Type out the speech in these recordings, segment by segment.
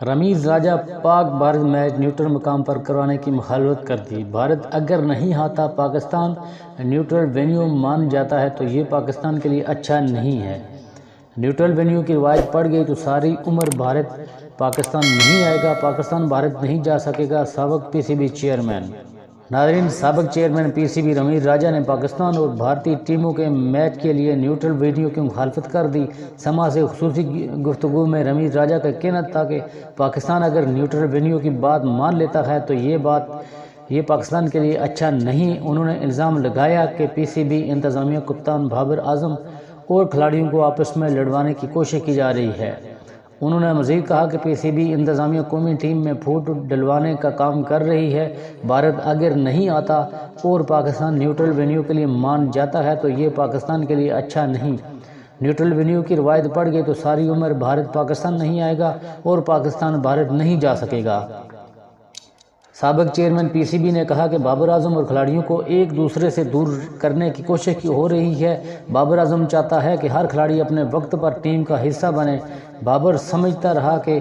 رمیز راجہ پاک Bharat match neutral مقام پر کروانے کی مخالفت کر دی۔ بھارت اگر نہیں آتا پاکستان نیوٹرل وینیو مان جاتا ہے تو یہ پاکستان کے لیے اچھا نہیں ہے۔ نیوٹرل وینیو کی روایت پڑ گئی تو ساری عمر بھارت پاکستان نہیں آئے گا، پاکستان بھارت نہیں جا سکے گا۔ سابق پی سی بی چیئرمین ناظرین، سابق chairman P C B Ramiz Raja نے پاکستان اور بھارتی ٹیموں کے میچ کے لیے نیوٹرل وینیو کی مخالفت کر دی۔ سما سے خصوصی گفتگو میں رمیز راجہ کا کہنا تھا کہ پاکستان اگر نیوٹرل وینیو کی بات مان لیتا ہے تو یہ پاکستان کے لیے اچھا نہیں۔ انہوں نے الزام لگایا کہ پی سی بی انتظامیہ، کپتان بابر اعظم اور کھلاڑیوں کو آپس میں لڑوانے کی کوشش کی جا رہی ہے۔ انہوں نے مزید کہا کہ پی سی بی انتظامیہ قومی ٹیم میں پھوٹ ڈلوانے کا کام کر رہی ہے۔ بھارت اگر نہیں آتا اور پاکستان نیوٹرل وینیو کے لیے مان جاتا ہے تو یہ پاکستان کے لیے اچھا نہیں۔ نیوٹرل وینیو کی روایت پڑ گئی تو ساری عمر بھارت پاکستان نہیں آئے گا اور پاکستان بھارت نہیں جا سکے گا۔ سابق چیئرمین پی سی بی نے کہا کہ بابر اعظم اور کھلاڑیوں کو ایک دوسرے سے دور کرنے کی کوشش ہو رہی ہے۔ بابر اعظم چاہتا ہے کہ ہر کھلاڑی اپنے وقت پر ٹیم کا حصہ بنے۔ بابر سمجھتا رہا کہ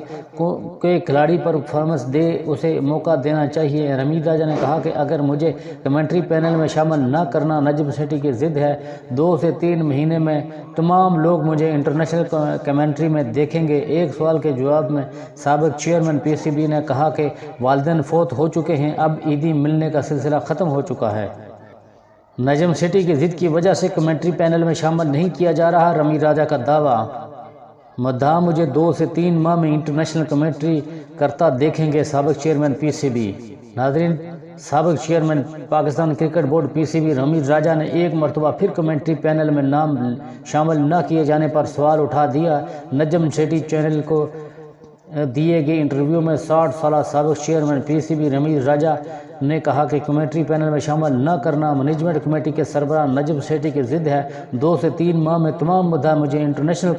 کھلاڑی پرفارمنس دے، اسے موقع دینا چاہیے۔ رمیز راجہ نے کہا کہ اگر مجھے کمنٹری پینل میں شامل نہ کرنا نجم سیٹھی کی ضد ہے۔ 2 سے 3 مہینے میں تمام لوگ مجھے انٹرنیشنل کمنٹری میں دیکھیں گے۔ ایک سوال کے جواب میں سابق چیئرمین پی سی بی نے کہا کہ والدین فوت ہو چکے ہیں، اب عیدی ملنے کا سلسلہ ختم ہو چکا ہے۔ نجم سیٹھی کی ضد کی وجہ سے کمنٹری پینل میں شامل نہیں کیا جا رہا، رمیز راجہ کا دعویٰ۔ مدعا مجھے 2 سے 3 ماہ میں انٹرنیشنل کمنٹری کرتا دیکھیں گے، سابق چیئرمین پی سی بی۔ ناظرین، سابق chairman Pakistan cricket board P C B Ramiz Raja نے ایک مرتبہ پھر کمنٹری پینل میں نام شامل نہ کیے جانے پر سوال اٹھا دیا۔ نجم سیٹھی چینل کو دیے گئے انٹرویو میں 60 سالہ سابق chairman P C B Ramiz Raja نے کہا کہ کمنٹری پینل میں شامل نہ کرنا مینجمنٹ کمیٹی کے سربراہ نجم سیٹھی کی ضد ہے۔ 2 سے 3 ماہ میں تمام مدعا مجھے انٹرنیشنل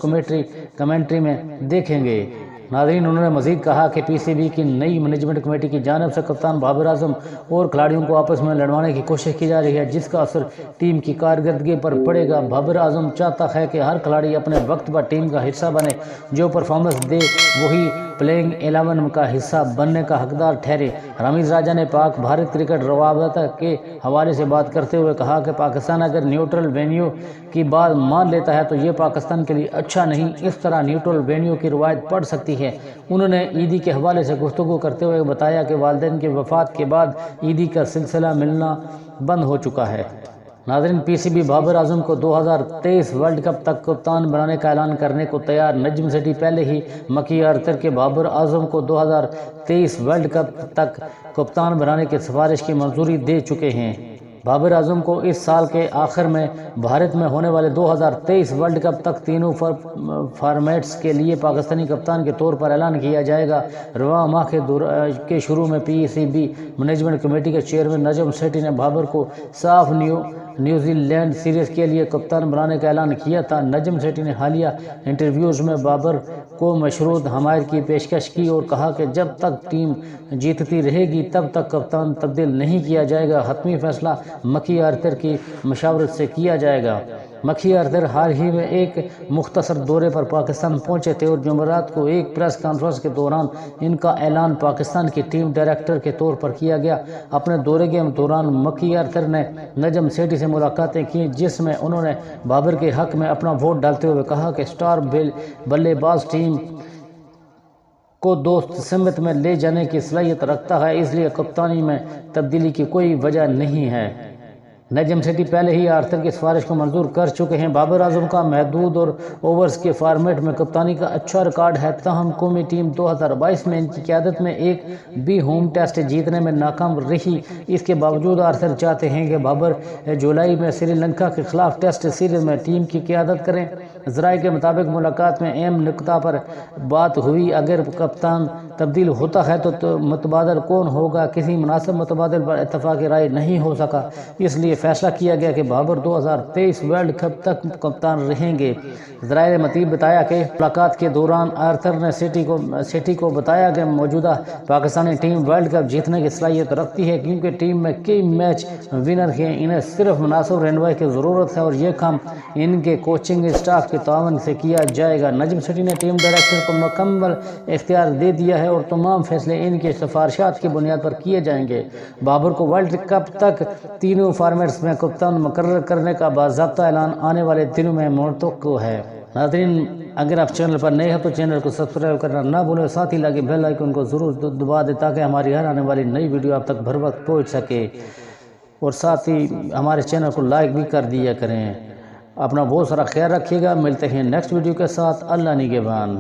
کمنٹری میں دیکھیں گے۔ ناظرین، انہوں نے مزید کہا کہ پی سی بی کی نئی مینجمنٹ کمیٹی کی جانب سے کپتان بابر اعظم اور کھلاڑیوں کو آپس میں لڑوانے کی کوشش کی جا رہی ہے، جس کا اثر ٹیم کی کارکردگی پر پڑے گا۔ بابر اعظم چاہتا ہے کہ ہر کھلاڑی اپنے وقت پر ٹیم کا حصہ بنے، جو پرفارمنس دے وہی پلئنگ 11 کا حصہ بننے کا حقدار ٹھہرے۔ رمیز راجہ نے پاک بھارت کرکٹ روابط کے حوالے سے بات کرتے ہوئے کہا کہ پاکستان اگر نیوٹرل وینیو کی بات مان لیتا ہے تو یہ پاکستان کے لیے اچھا نہیں۔ اس طرح نیوٹرل وینیو کی روایت پڑ سکتی ہے۔ انہوں نے عیدی کے حوالے سے گفتگو کرتے ہوئے بتایا کہ والدین کی وفات کے بعد عیدی کا سلسلہ ملنا بند ہو چکا ہے۔ ناظرین، پی سی بی بابر اعظم کو 2023 ورلڈ کپ تک کپتان بنانے کا اعلان کرنے کو تیار۔ نجم سیٹھی پہلے ہی مکی آرتر کے بابر اعظم کو 2023 ورلڈ کپ تک کپتان بنانے کی سفارش کی منظوری دے چکے ہیں۔ بابر اعظم کو اس سال کے آخر میں بھارت میں ہونے والے 2023 ورلڈ کپ تک تینوں فارمیٹس کے لیے پاکستانی کپتان کے طور پر اعلان کیا جائے گا۔ رواں ماہ کے شروع میں پی سی بی مینجمنٹ کمیٹی کے چیئرمین نجم سیٹھی نے بابر کو صاف نیوزی لینڈ سیریز کے لیے کپتان بنانے کا اعلان کیا تھا۔ نجم سیٹھی نے حالیہ انٹرویوز میں بابر کو مشروط حمایت کی پیشکش کی اور کہا کہ جب تک ٹیم جیتتی رہے گی تب تک کپتان تبدیل نہیں کیا جائے گا۔ حتمی فیصلہ مکی آرتر کی مشاورت سے کیا جائے گا۔ مکی آرتر حال ہی میں ایک مختصر دورے پر پاکستان پہنچے تھے اور جمعرات کو ایک پریس کانفرنس کے دوران ان کا اعلان پاکستان کی ٹیم ڈائریکٹر کے طور پر کیا گیا۔ اپنے دورے کے دوران مکی آرتر نے نجم سیٹھی سے ملاقاتیں کی، جس میں انہوں نے بابر کے حق میں اپنا ووٹ ڈالتے ہوئے کہا کہ سٹار بلے باز ٹیم کو دوست سمت میں لے جانے کی صلاحیت رکھتا ہے، اس لیے کپتانی میں تبدیلی کی کوئی وجہ نہیں ہے۔ نجم سیٹھی پہلے ہی آرتر کی سفارش کو منظور کر چکے ہیں۔ بابر اعظم کا محدود اور اوورز کے فارمیٹ میں کپتانی کا اچھا ریکارڈ ہے، تاہم قومی ٹیم 2022 میں ان کی قیادت میں ایک بھی ہوم ٹیسٹ جیتنے میں ناکام رہی۔ اس کے باوجود آرتر چاہتے ہیں کہ بابر جولائی میں سری لنکا کے خلاف ٹیسٹ سیریز میں ٹیم کی قیادت کریں۔ ذرائع کے مطابق ملاقات میں اہم نکتہ پر بات ہوئی۔ اگر کپتان تبدیل ہوتا ہے تو متبادل کون ہوگا؟ کسی مناسب متبادل پر اتفاق رائے نہیں ہو سکا، اس لیے فیصلہ کیا گیا کہ بابر 2023 ورلڈ کپ تک کپتان رہیں گے۔ ذرائع نے مزید بتایا کہ ملاقات کے دوران آرتر نے سیٹھی کو بتایا کہ موجودہ پاکستانی ٹیم ورلڈ کپ جیتنے کی صلاحیت رکھتی ہے، کیونکہ ٹیم میں کئی میچ ونر ہیں۔ انہیں صرف مناسب رہنمائی کی ضرورت ہے اور یہ کام ان کے کوچنگ اسٹاف کے تعاون سے کیا جائے گا۔ نجم سیٹھی نے ٹیم ڈائریکٹر کو مکمل اختیار دے دیا ہے ہے اور تمام فیصلے ان کی سفارشات کی بنیاد پر کیے جائیں گے۔ بابر کو ورلڈ کپ تک تینوں فارمیٹس میں کپتان مقرر کرنے کا باضابطہ اعلان آنے والے دنوں میں متوقع ہے۔ ناظرین، اگر آپ چینل پر نئے ہیں تو چینل کو سبسکرائب کرنا نہ بھولیں، ساتھ ہی لگے بیل آئیکن کو ضرور دبا دیں تاکہ ہماری ہر آنے والی نئی ویڈیو آپ تک بھر وقت پہنچ سکے، اور ساتھ ہی ہمارے چینل کو لائک بھی کر دیا کریں۔ اپنا بہت سارا خیال رکھیے گا، ملتے ہیں نیکسٹ ویڈیو کے ساتھ۔ اللہ نگہبان۔